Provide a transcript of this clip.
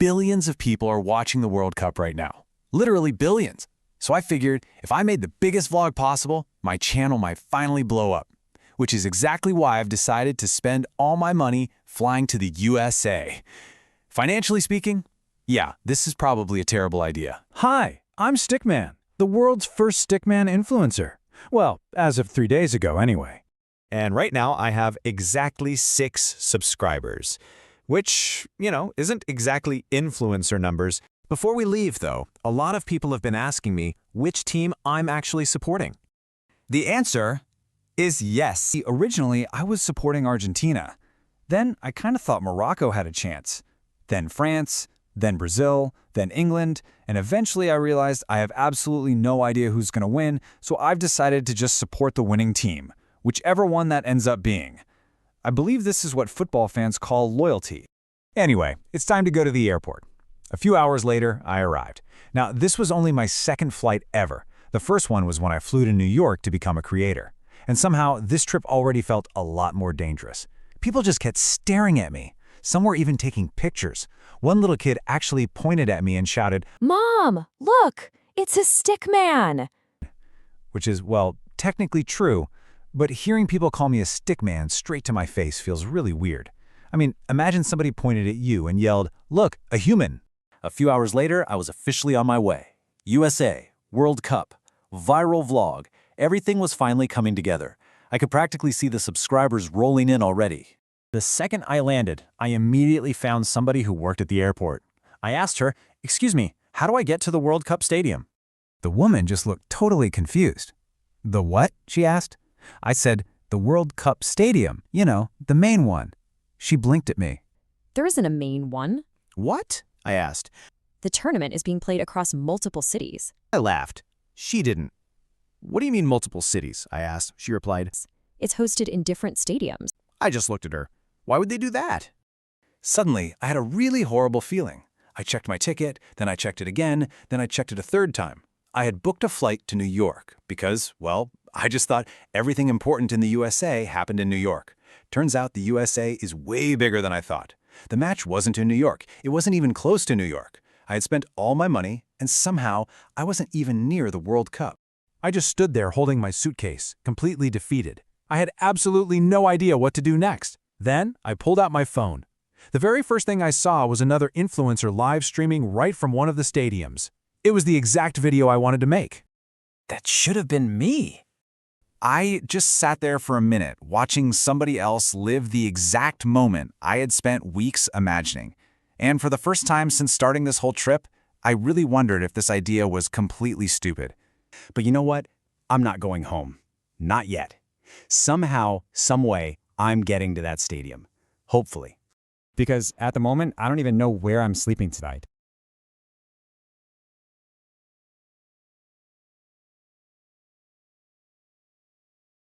billions of people are watching the World Cup right now. Literally billions. So I figured if I made the biggest vlog possible, my channel might finally blow up. Which is exactly why I've decided to spend all my money flying to the USA. Financially speaking, yeah, this is probably a terrible idea. Hi, I'm Stickman, the world's first Stickman influencer. Well, as of 3 days ago anyway. And right now I have exactly 6 subscribers, which, isn't exactly influencer numbers. Before we leave, though, a lot of people have been asking me which team I'm actually supporting. The answer is yes. Originally, I was supporting Argentina. Then I kind of thought Morocco had a chance. Then France, then Brazil, then England, and eventually I realized I have absolutely no idea who's going to win, so I've decided to just support the winning team, whichever one that ends up being. I believe this is what football fans call loyalty. Anyway, it's time to go to the airport. A few hours later, I arrived. Now, this was only my second flight ever. The first one was when I flew to New York to become a creator. And somehow, this trip already felt a lot more dangerous. People just kept staring at me. Some were even taking pictures. One little kid actually pointed at me and shouted, "Mom, look, it's a Stickman!" Which is, well, technically true, but hearing people call me a Stickman straight to my face feels really weird. I mean, imagine somebody pointed at you and yelled, "Look, a human!" A few hours later, I was officially on my way. USA, World Cup, viral vlog, everything was finally coming together. I could practically see the subscribers rolling in already. The second I landed, I immediately found somebody who worked at the airport. I asked her, "Excuse me, how do I get to the World Cup stadium?" The woman just looked totally confused. "The what?" she asked. I said, "The World Cup stadium, the main one." She blinked at me. There isn't a main one. What? I asked. The tournament is being played across multiple cities. I laughed. She didn't. "What do you mean multiple cities?" I asked. She replied, It's hosted in different stadiums. I just looked at her. Why would they do that? Suddenly, I had a really horrible feeling. I checked my ticket, then I checked it again, then I checked it a third time. I had booked a flight to New York because, well, I just thought everything important in the USA happened in New York. Turns out the USA is way bigger than I thought. The match wasn't in New York. It wasn't even close to New York. I had spent all my money, and somehow I wasn't even near the World Cup. I just stood there holding my suitcase, completely defeated. I had absolutely no idea what to do next. Then I pulled out my phone. The very first thing I saw was another influencer live streaming right from one of the stadiums. It was the exact video I wanted to make. That should have been me. I just sat there for a minute, watching somebody else live the exact moment I had spent weeks imagining. And for the first time since starting this whole trip, I really wondered if this idea was completely stupid. But you know what? I'm not going home. Not yet. Somehow, someway, I'm getting to that stadium. Hopefully. Because at the moment, I don't even know where I'm sleeping tonight.